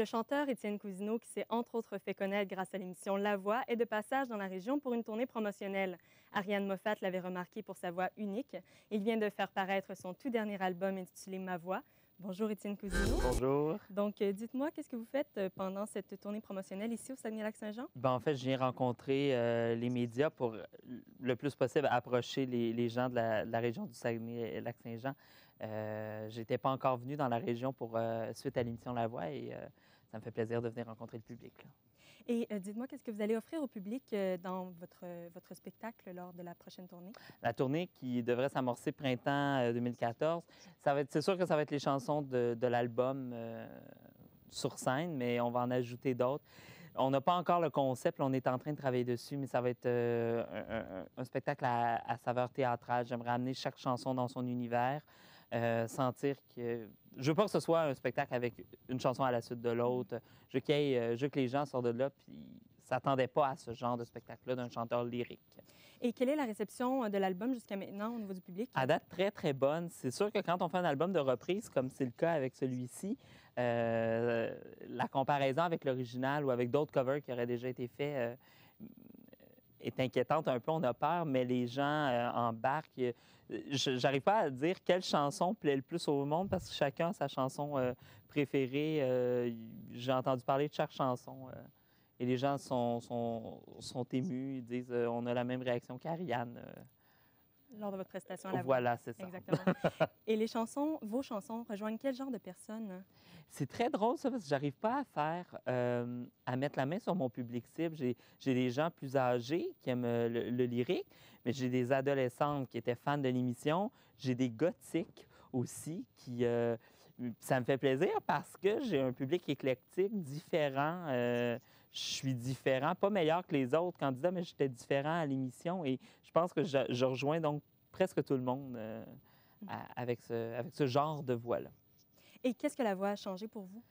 Le chanteur Étienne Cousineau, qui s'est entre autres fait connaître grâce à l'émission La Voix, est de passage dans la région pour une tournée promotionnelle. Ariane Moffat l'avait remarqué pour sa voix unique. Il vient de faire paraître son tout dernier album intitulé Ma Voix. Bonjour Étienne Cousineau. Bonjour. Donc, dites-moi, qu'est-ce que vous faites pendant cette tournée promotionnelle ici au Saguenay-Lac-Saint-Jean? En fait, je viens rencontrer les médias pour le plus possible approcher les gens de la région du Saguenay-Lac-Saint-Jean. Je n'étais pas encore venu dans la région pour suite à l'émission La Voix et ça me fait plaisir de venir rencontrer le public, là. Et dites-moi, qu'est-ce que vous allez offrir au public dans votre spectacle lors de la prochaine tournée? La tournée qui devrait s'amorcer printemps 2014, c'est sûr que ça va être les chansons de l'album sur scène, mais on va en ajouter d'autres. On n'a pas encore le concept, là, on est en train de travailler dessus, mais ça va être un spectacle à saveur théâtrale. J'aimerais amener chaque chanson dans son univers, sentir que... Je veux pas que ce soit un spectacle avec une chanson à la suite de l'autre. Je veux que les gens sortent de là puis s'attendaient pas à ce genre de spectacle-là d'un chanteur lyrique. Et quelle est la réception de l'album jusqu'à maintenant au niveau du public? À date, très, très bonne. C'est sûr que quand on fait un album de reprise, comme c'est le cas avec celui-ci, la comparaison avec l'original ou avec d'autres covers qui auraient déjà été faits est inquiétante un peu. On a peur, mais les gens embarquent. J'arrive pas à dire quelle chanson plaît le plus au monde parce que chacun a sa chanson préférée. J'ai entendu parler de chaque chanson. Et les gens sont émus. Ils disent on a la même réaction qu'Ariane. Lors de votre prestation à la Voix. Voilà, c'est ça. Exactement. Et les chansons, vos chansons, rejoignent quel genre de personnes? C'est très drôle, ça, parce que j'arrive pas à à mettre la main sur mon public cible. J'ai des gens plus âgés qui aiment le lyrique, mais j'ai des adolescentes qui étaient fans de l'émission. J'ai des gothiques aussi ça me fait plaisir parce que j'ai un public éclectique, différent. Je suis différent, pas meilleur que les autres candidats, mais j'étais différent à l'émission et je pense que je rejoins donc presque tout le monde avec ce genre de voix-là. Et qu'est-ce que la voix a changé pour vous?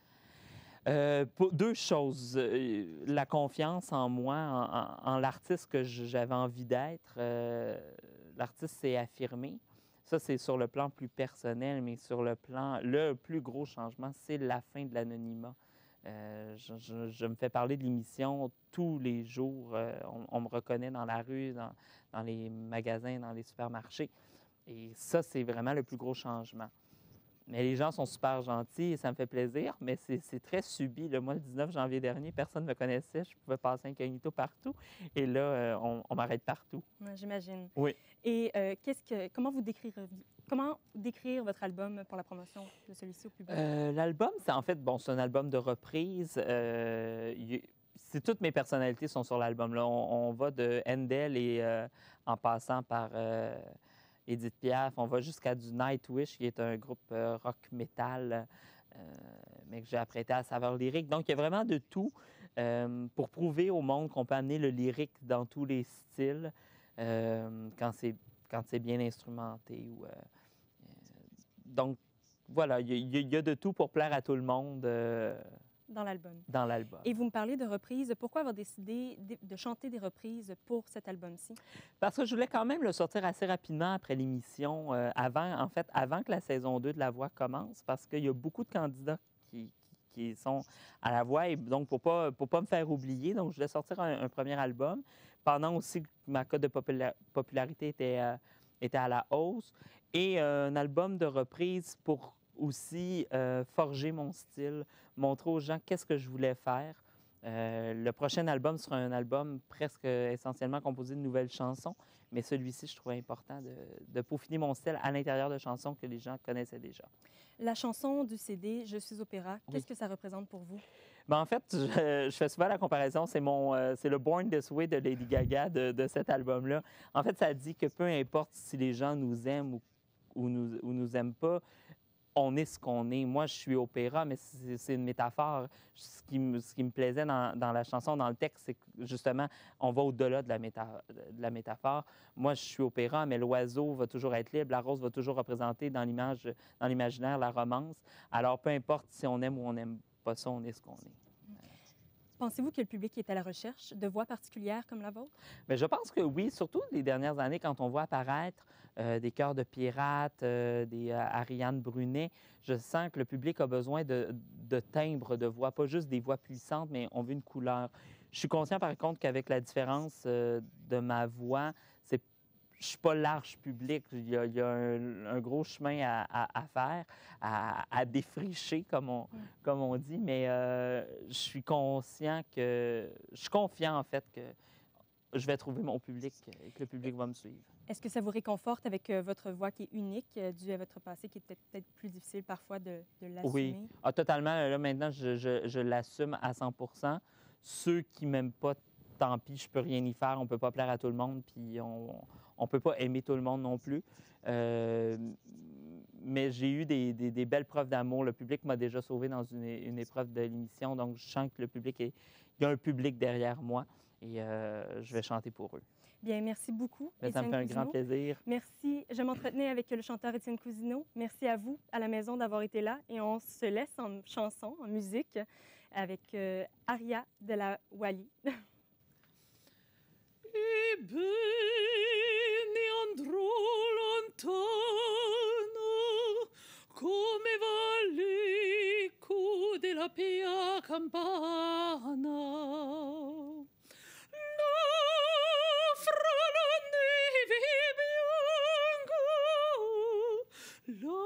Deux choses. La confiance en moi, en l'artiste que j'avais envie d'être. L'artiste s'est affirmé. Ça, c'est sur le plan plus personnel, mais sur le plus gros changement, c'est la fin de l'anonymat. Je me fais parler de l'émission tous les jours. On me reconnaît dans la rue, dans les magasins, dans les supermarchés. Et ça, c'est vraiment le plus gros changement. Mais les gens sont super gentils et ça me fait plaisir, mais c'est très subi. Là, moi, le 19 janvier dernier, personne ne me connaissait. Je pouvais passer incognito partout. Et là, on m'arrête partout. Ouais, j'imagine. Oui. Et comment décrire votre album pour la promotion de celui-ci au public? L'album, c'est en fait, c'est un album de reprise. Toutes mes personnalités sont sur l'album. Là, on va de Handel et en passant par Édith Piaf, on va jusqu'à du Nightwish, qui est un groupe rock metal, mais que j'ai apprêté à saveur lyrique. Donc, il y a vraiment de tout pour prouver au monde qu'on peut amener le lyrique dans tous les styles quand c'est bien instrumenté. Donc, voilà, il y a de tout pour plaire à tout le monde Dans l'album. dans l'album. Et vous me parlez de reprises. Pourquoi avoir décidé de chanter des reprises pour cet album-ci? Parce que je voulais quand même le sortir assez rapidement après l'émission, avant que la saison 2 de La Voix commence, parce qu'il y a beaucoup de candidats qui sont à La Voix, et donc pour pas me faire oublier, donc je voulais sortir un premier album, pendant aussi que ma cote de popularité était à la hausse, et un album de reprise pour aussi forger mon style, montrer aux gens qu'est-ce que je voulais faire. Le prochain album sera un album presque essentiellement composé de nouvelles chansons, mais celui-ci, je trouvais important de peaufiner mon style à l'intérieur de chansons que les gens connaissaient déjà. La chanson du CD, Je suis opéra, qu'est-ce Oui. que ça représente pour vous? En fait, je fais souvent la comparaison, c'est le Born This Way de Lady Gaga de cet album-là. En fait, ça dit que peu importe si les gens nous aiment ou nous aiment pas, on est ce qu'on est. Moi, je suis opéra, mais c'est une métaphore. Ce qui me plaisait dans la chanson, dans le texte, c'est que justement, on va au-delà de la métaphore. Moi, je suis opéra, mais l'oiseau va toujours être libre, la rose va toujours représenter dans l'imaginaire la romance. Alors, peu importe si on aime ou on n'aime pas ça, on est ce qu'on est. Pensez-vous que le public est à la recherche de voix particulières comme la vôtre? Bien, je pense que oui, surtout les dernières années, quand on voit apparaître des Chœurs de pirates, des Ariane Brunet, je sens que le public a besoin de timbre de voix, pas juste des voix puissantes, mais on veut une couleur. Je suis conscient, par contre, qu'avec la différence de ma voix, je suis pas large public. Il y a un gros chemin à faire, à défricher, comme on dit, mais je suis conscient que... Je suis confiant, en fait, que je vais trouver mon public et que le public va me suivre. Est-ce que ça vous réconforte avec votre voix qui est unique, due à votre passé, qui est peut-être plus difficile parfois de l'assumer? Oui, totalement. Là, maintenant, je l'assume à 100 Ceux qui m'aiment pas, tant pis, je peux rien y faire. On peut pas plaire à tout le monde, puis on peut pas aimer tout le monde non plus. Mais j'ai eu des belles preuves d'amour. Le public m'a déjà sauvé dans une épreuve de l'émission, donc je sens que il y a un public derrière moi et je vais chanter pour eux. Bien, merci beaucoup, Mais ça me fait un grand plaisir. Merci. Je m'entretenais avec le chanteur Étienne Cousineau. Merci à vous, à la maison, d'avoir été là. Et on se laisse en chanson, en musique, avec Aria de la Wally. Ebbene andrò lontano come va l'eco della pia campana. Là fra la neve bianca, là